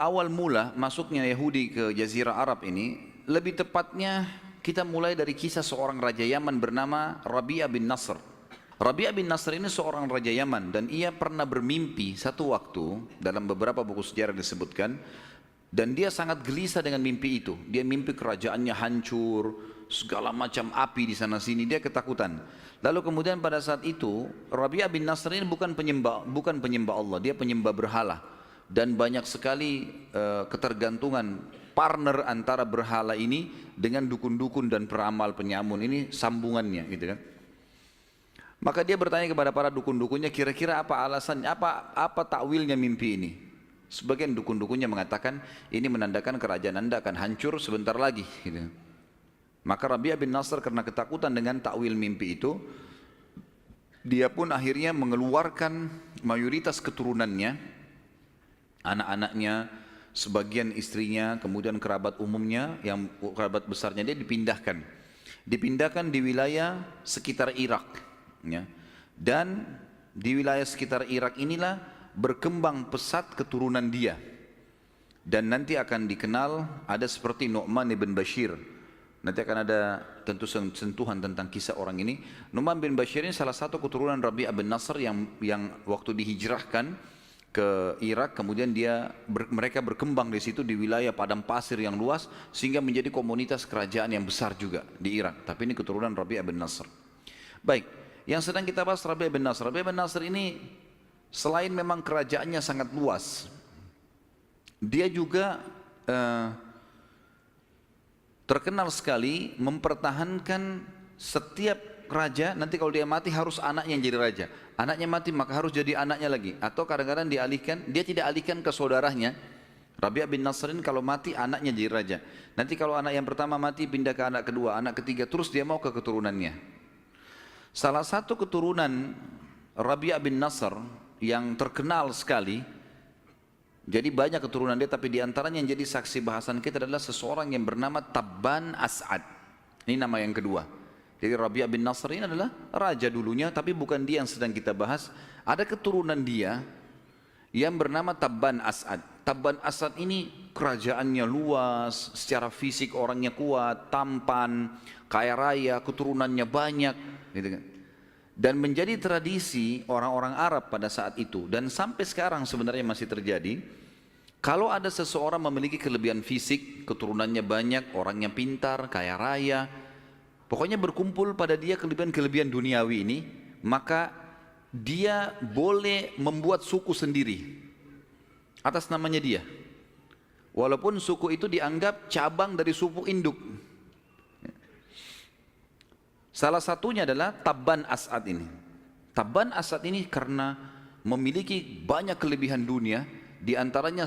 awal mula masuknya Yahudi ke Jazirah Arab ini, lebih tepatnya kita mulai dari kisah seorang raja Yaman bernama Rabi'ah bin Nasr. Rabi'ah bin Nasr ini seorang raja Yaman dan ia pernah bermimpi satu waktu, dalam beberapa buku sejarah disebutkan, dan dia sangat gelisah dengan mimpi itu. Dia mimpi kerajaannya hancur, segala macam api di sana sini, dia ketakutan. Lalu kemudian pada saat itu Rabi'ah bin Nasr ini bukan penyembah Allah, dia penyembah berhala. Dan banyak sekali ketergantungan partner antara berhala ini dengan dukun-dukun dan peramal penyamun, ini sambungannya gitu kan. Maka dia bertanya kepada para dukun-dukunnya, kira-kira apa alasannya, apa takwilnya mimpi ini. Sebagian dukun-dukunnya mengatakan ini menandakan kerajaan Anda akan hancur sebentar lagi gitu. Maka Rabi'ah bin Nasr karena ketakutan dengan takwil mimpi itu, dia pun akhirnya mengeluarkan mayoritas keturunannya, anak-anaknya, sebagian istrinya, kemudian kerabat umumnya, yang kerabat besarnya dia dipindahkan di wilayah sekitar Irak ya. Dan di wilayah sekitar Irak inilah berkembang pesat keturunan dia, dan nanti akan dikenal ada seperti Nu'man bin Bashir. Nanti akan ada tentu sentuhan tentang kisah orang ini. Nu'man bin Bashir ini salah satu keturunan Rabi'ah bin Nasr yang waktu dihijrahkan ke Irak, kemudian mereka berkembang di situ di wilayah padang pasir yang luas sehingga menjadi komunitas kerajaan yang besar juga di Irak. Tapi ini keturunan Rabi'ah bin Nasr. Baik, yang sedang kita bahas Rabi'ah bin Nasr. Rabi'ah bin Nasr ini selain memang kerajaannya sangat luas, dia juga terkenal sekali mempertahankan setiap raja. Nanti kalau dia mati harus anaknya yang jadi raja. Anaknya mati maka harus jadi anaknya lagi. Atau kadang-kadang dialihkan, dia tidak alihkan ke saudaranya. Rabi'ah bin Nasr ini kalau mati anaknya jadi raja. Nanti kalau anak yang pertama mati pindah ke anak kedua, anak ketiga, terus dia mau ke keturunannya. Salah satu keturunan Rabi'ah bin Nasr yang terkenal sekali, jadi banyak keturunan dia, tapi diantaranya yang jadi saksi bahasan kita adalah seseorang yang bernama Tabban As'ad. Ini nama yang kedua. Jadi Rabi'ah bin Nasr ini adalah raja dulunya, tapi bukan dia yang sedang kita bahas. Ada keturunan dia yang bernama Tabban As'ad. Tabban As'ad ini kerajaannya luas, secara fisik orangnya kuat, tampan, kaya raya, keturunannya banyak, gitu kan. Dan menjadi tradisi orang-orang Arab pada saat itu, dan sampai sekarang sebenarnya masih terjadi. Kalau ada seseorang memiliki kelebihan fisik, keturunannya banyak, orangnya pintar, kaya raya, pokoknya berkumpul pada dia kelebihan-kelebihan duniawi ini, maka dia boleh membuat suku sendiri atas namanya dia. Walaupun suku itu dianggap cabang dari suku induk. Salah satunya adalah Tabban As'ad ini. Tabban As'ad ini karena memiliki banyak kelebihan dunia, di antaranya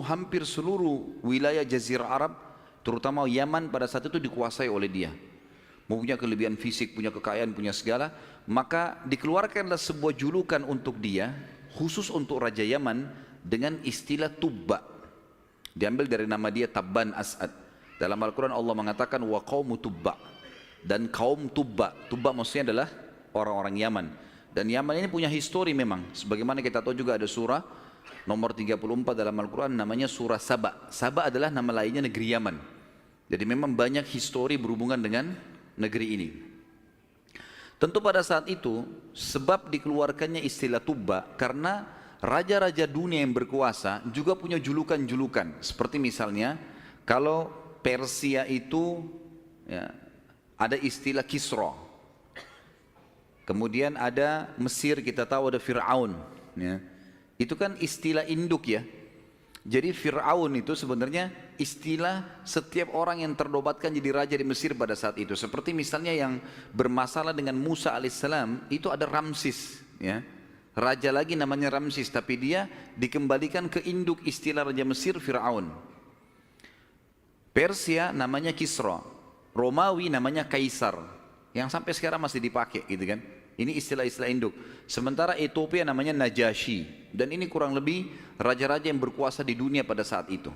hampir seluruh wilayah Jazirah Arab, terutama Yaman pada saat itu dikuasai oleh dia. Punya kelebihan fisik, punya kekayaan, punya segala, maka dikeluarkanlah sebuah julukan untuk dia, khusus untuk Raja Yaman, dengan istilah Tubba. Diambil dari nama dia Tabban As'ad. Dalam Al-Quran Allah mengatakan wa qaumu Tubba, dan kaum Tubba. Tubba maksudnya adalah orang-orang Yaman. Dan Yaman ini punya histori memang. Sebagaimana kita tahu juga ada surah nomor 34 dalam Al-Quran namanya surah Saba. Saba adalah nama lainnya negeri Yaman. Jadi memang banyak histori berhubungan dengan negeri ini. Tentu pada saat itu sebab dikeluarkannya istilah Tubba karena raja-raja dunia yang berkuasa juga punya julukan-julukan. Seperti misalnya kalau Persia itu ya, ada istilah Kisra. Kemudian ada Mesir, kita tahu ada Fir'aun ya. Itu kan istilah induk ya. Jadi Fir'aun itu sebenarnya istilah setiap orang yang ternobatkan jadi raja di Mesir pada saat itu. Seperti misalnya yang bermasalah dengan Musa alaihissalam, itu ada Ramsis ya. Raja lagi namanya Ramsis, tapi dia dikembalikan ke induk istilah raja Mesir Fir'aun. Persia namanya Kisra, Romawi namanya Kaisar, yang sampai sekarang masih dipakai gitu kan. Ini istilah-istilah induk. Sementara Ethiopia namanya Najasyi, dan ini kurang lebih raja-raja yang berkuasa di dunia pada saat itu.